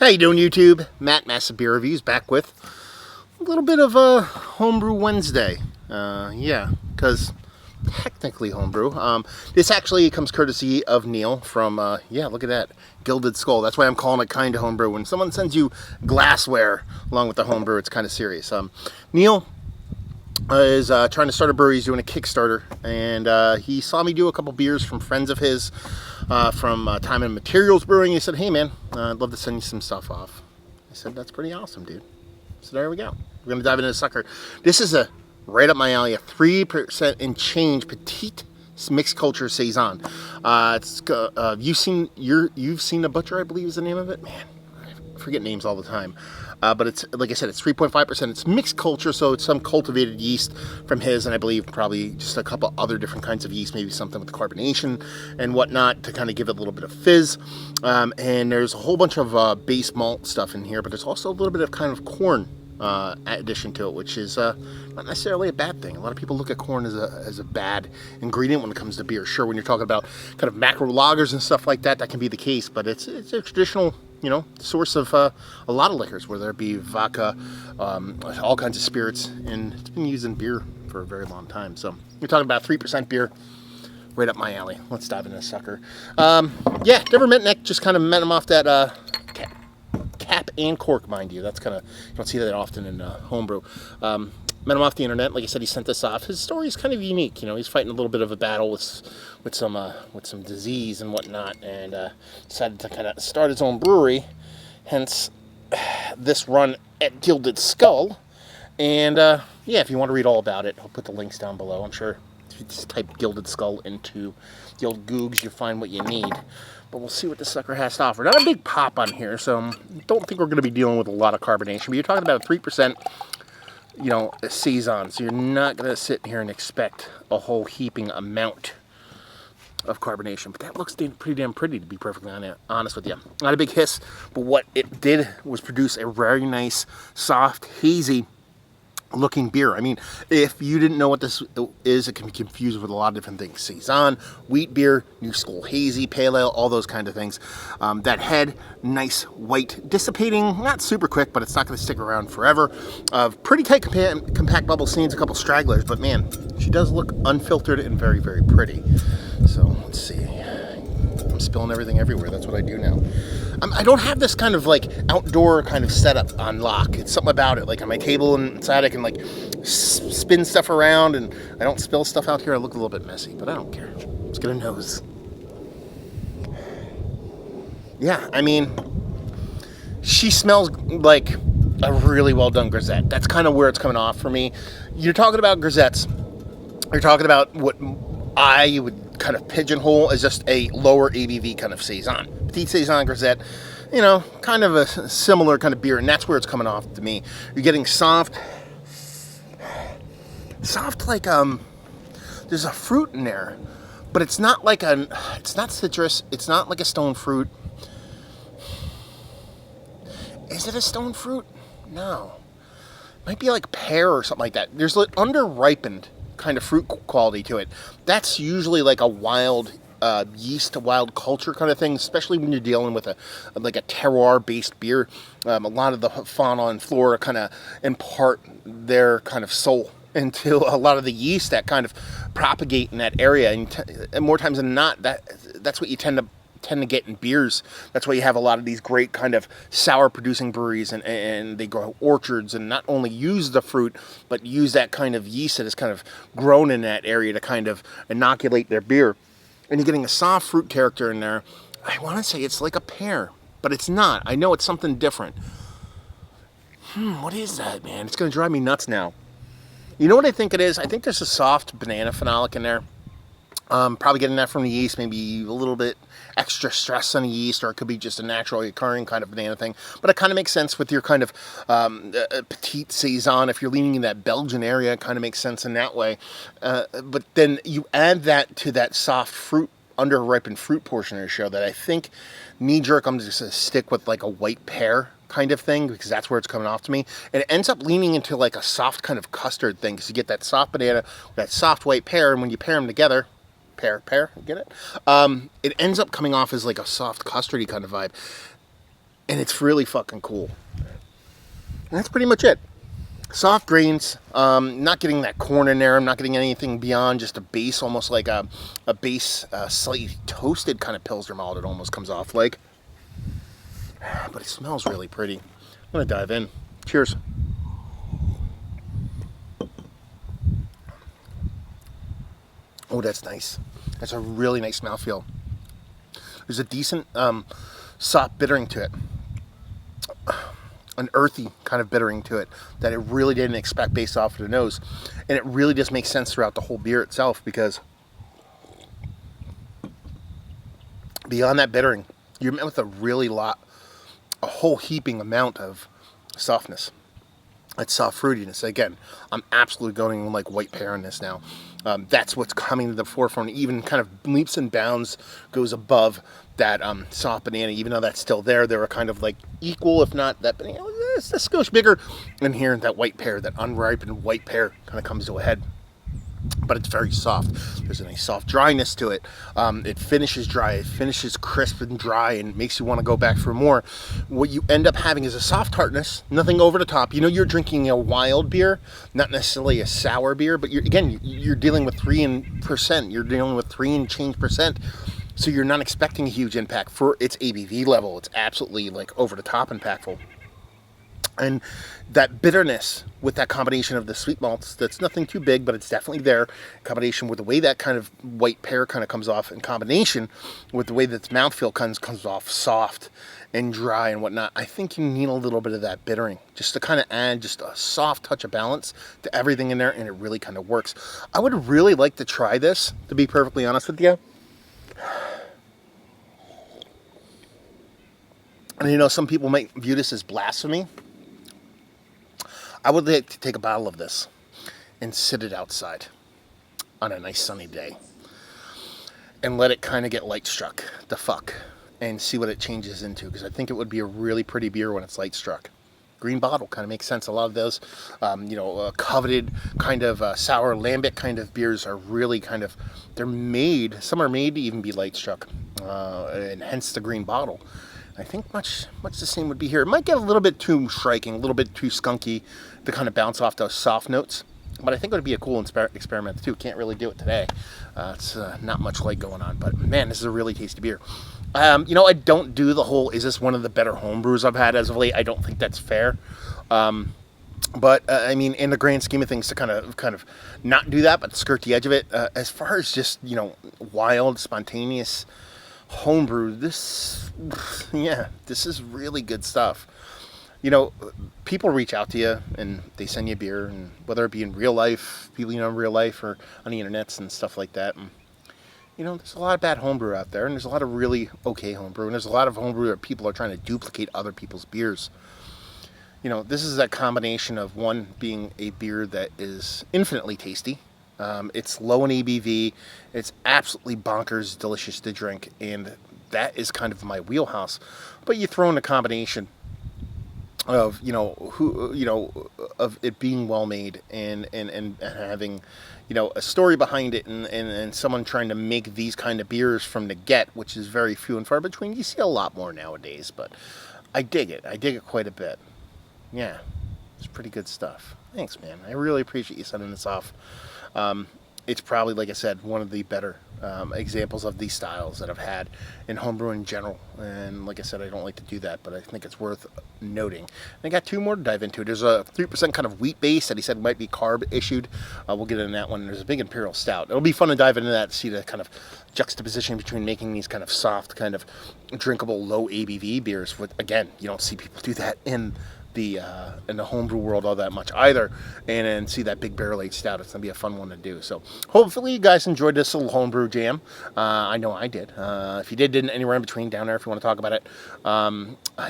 How you doing, YouTube? Matt, Massive Beer Reviews, back with a little bit of a Homebrew Wednesday. Yeah, because technically homebrew. This actually comes courtesy of Neil from, yeah, look at that, Gilded Skull. That's why I'm calling it kind of homebrew. When someone sends you glassware along with the homebrew, it's kind of serious. Neil is trying to start a brewery. He's doing a Kickstarter, and he saw me do a couple beers from friends of his from Time and Materials Brewing. He said, hey man, I'd love to send you some stuff off. I said, that's pretty awesome, dude. So there we go. We're going to dive into the sucker. This is a right up my alley, a 3% and change Petite mixed culture Saison. You've seen the Butcher, I believe is the name of it. Man, I forget names all the time. But it's, like I said, it's 3.5%. It's mixed culture, so it's some cultivated yeast from his, and I believe probably just a couple other different kinds of yeast, maybe something with carbonation and whatnot to kind of give it a little bit of fizz. And there's a whole bunch of base malt stuff in here, but there's also a little bit of kind of corn addition to it, which is not necessarily a bad thing. A lot of people look at corn as a bad ingredient when it comes to beer. Sure, when you're talking about kind of macro lagers and stuff like that, that can be the case, but it's a traditional, you know, source of a lot of liquors, whether it be vodka, all kinds of spirits, and it's been used in beer for a very long time. So you're talking about 3% beer, right up my alley. Let's dive into this sucker. Yeah, never met Nick, just kind of met him off that cap and cork, mind you. That's kind of, you don't see that often in homebrew. Met him off the internet. Like I said, he sent this off. His story is kind of unique. You know, he's fighting a little bit of a battle with some disease and whatnot, and decided to kind of start his own brewery. Hence, this run at Gilded Skull. And yeah, if you want to read all about it, I'll put the links down below. I'm sure if you just type Gilded Skull into the old Googs, you'll find what you need. But we'll see what the sucker has to offer. Not a big pop on here, so don't think we're going to be dealing with a lot of carbonation. But you're talking about a 3%, you know, a Saison. So you're not going to sit here and expect a whole heaping amount of carbonation. But that looks pretty damn pretty, to be perfectly honest with you. Not a big hiss, but what it did was produce a very nice, soft, hazy looking beer. I mean, if you didn't know what this is, it can be confused with a lot of different things. Saison, wheat beer, new school hazy, pale ale, all those kind of things. That head, nice white, dissipating, not super quick, but it's not going to stick around forever. Pretty tight compact bubble seams, a couple stragglers, but man, she does look unfiltered and very, very pretty. So let's see. I'm spilling everything everywhere. That's what I do now. I don't have this kind of like outdoor kind of setup on lock. It's something about it. Like on my table inside, I can like spin stuff around, and I don't spill stuff out here. I look a little bit messy, but I don't care. Let's get a nose. Yeah, I mean, she smells like a really well done grisette. That's kind of where it's coming off for me. You're talking about grisettes. You're talking about what I would kind of pigeonhole as just a lower ABV kind of Saison. Petite Saison Grisette, you know, kind of a similar kind of beer, and that's where it's coming off to me. You're getting soft like, there's a fruit in there, but it's not like it's not citrus, it's not like a stone fruit. Is it a stone fruit? No. Might be like pear or something like that. There's like under-ripened kind of fruit quality to it. That's usually like a wild yeast, a wild culture kind of thing, especially when you're dealing with a terroir-based beer. A lot of the fauna and flora kind of impart their kind of soul into a lot of the yeast that kind of propagate in that area, and more times than not, that's what you tend to get in beers. That's why you have a lot of these great kind of sour producing breweries, and they grow orchards and not only use the fruit, but use that kind of yeast that is kind of grown in that area to kind of inoculate their beer. And you're getting a soft fruit character in there. I want to say it's like a pear, but it's not. I know it's something different. What is that, man? It's going to drive me nuts now. You know what I think it is? I think there's a soft banana phenolic in there. Probably getting that from the yeast, maybe a little bit extra stress on the yeast, or it could be just a naturally occurring kind of banana thing. But it kind of makes sense with your kind of Petite Saison. If you're leaning in that Belgian area, it kind of makes sense in that way. But then you add that to that soft fruit, under-ripened fruit portion of the show that I think, knee-jerk, I'm just going to stick with like a white pear kind of thing, because that's where it's coming off to me. And it ends up leaning into like a soft kind of custard thing, because you get that soft banana, that soft white pear, and when you pair them together, pear, get it? It ends up coming off as like a soft custardy kind of vibe. and it's really fucking cool. And that's pretty much it. Soft grains, not getting that corn in there. I'm not getting anything beyond just a base, almost like a base, slightly toasted kind of Pilsner malt. It almost comes off like. But it smells really pretty. I'm going to dive in. Cheers. Oh, that's nice. That's a really nice mouthfeel. There's a decent soft bittering to it. An earthy kind of bittering to it that it really didn't expect based off of the nose. And it really just makes sense throughout the whole beer itself, because beyond that bittering, you're met with a whole heaping amount of softness. That soft fruitiness. Again, I'm absolutely going like white pear in this now. That's what's coming to the forefront. Even kind of leaps and bounds goes above that soft banana. Even though that's still there, they were kind of like equal, if not that banana. It's a skosh bigger. And here, that white pear, that unripened white pear, kind of comes to a head. But it's very soft. There's a nice soft dryness to it. It finishes dry. It finishes crisp and dry and makes you want to go back for more. What you end up having is a soft tartness, nothing over the top. You know, you're drinking a wild beer, not necessarily a sour beer, but you're dealing with 3%. You're dealing with 3 and change percent. So you're not expecting a huge impact for its ABV level. It's absolutely like over the top impactful. And that bitterness with that combination of the sweet malts, that's nothing too big, but it's definitely there. In combination with the way that kind of white pear kind of comes off, in combination with the way that the mouthfeel comes off soft and dry and whatnot. I think you need a little bit of that bittering just to kind of add just a soft touch of balance to everything in there, and it really kind of works. I would really like to try this, to be perfectly honest with you. And you know, some people might view this as blasphemy. I would like to take a bottle of this and sit it outside on a nice sunny day and let it kind of get light struck, the fuck, and see what it changes into, because I think it would be a really pretty beer when it's light struck. Green bottle kind of makes sense. A lot of those, coveted kind of sour lambic kind of beers are really kind of, some are made to even be light struck, and hence the green bottle. I think much the same would be here. It might get a little bit too striking, a little bit too skunky to kind of bounce off those soft notes. But I think it would be a cool experiment too. Can't really do it today. It's not much light going on. But man, this is a really tasty beer. I don't do the whole, is this one of the better homebrews I've had as of late? I don't think that's fair. But I mean, in the grand scheme of things, to kind of not do that, but skirt the edge of it. As far as just, wild, spontaneous homebrew, this is really good stuff. People reach out to you and they send you beer, and whether it be in real life, people in real life, or on the internets and stuff like that. And, there's a lot of bad homebrew out there, and there's a lot of really okay homebrew, and there's a lot of homebrew where people are trying to duplicate other people's beers. This is that combination of one being a beer that is infinitely tasty. It's low in ABV. It's absolutely bonkers delicious to drink, and that is kind of my wheelhouse. But you throw in a combination of of it being well made and having a story behind it, and someone trying to make these kind of beers from the get, which is very few and far between. You see a lot more nowadays, but I dig it quite a bit. Yeah, it's pretty good stuff. Thanks, man. I really appreciate you sending this off. It's probably, like I said, one of the better examples of these styles that I've had in homebrew in general. And like I said, I don't like to do that, but I think it's worth noting. And I got 2 more to dive into. There's a 3% kind of wheat base that he said might be carb issued. We'll get into that one. There's a big imperial stout. It'll be fun to dive into that, see the kind of juxtaposition between making these kind of soft, kind of drinkable, low ABV beers. Again, you don't see people do that in the homebrew world all that much either, and then see that big barrel aged stout. It's gonna be a fun one to do. So hopefully you guys enjoyed this little homebrew jam. I know I did. If you did anywhere in between, down there if you want to talk about it.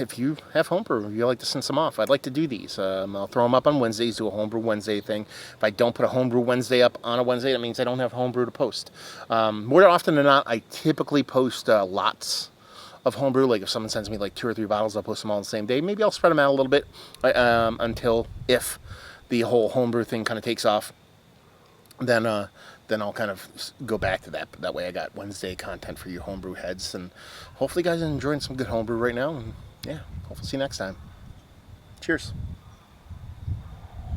If you have homebrew, you'd like to send some off, I'd like to do these. I'll throw them up on Wednesdays, do a homebrew Wednesday thing. If I don't put a homebrew Wednesday up on a Wednesday, that means I don't have homebrew to post. More often than not, I typically post lots of homebrew. Like if someone sends me like 2 or 3 bottles, I'll post them all on the same day. Maybe I'll spread them out a little bit if the whole homebrew thing kind of takes off. Then I'll kind of go back to that. But that way I got Wednesday content for you homebrew heads. And hopefully you guys are enjoying some good homebrew right now. And yeah, hopefully see you next time. Cheers.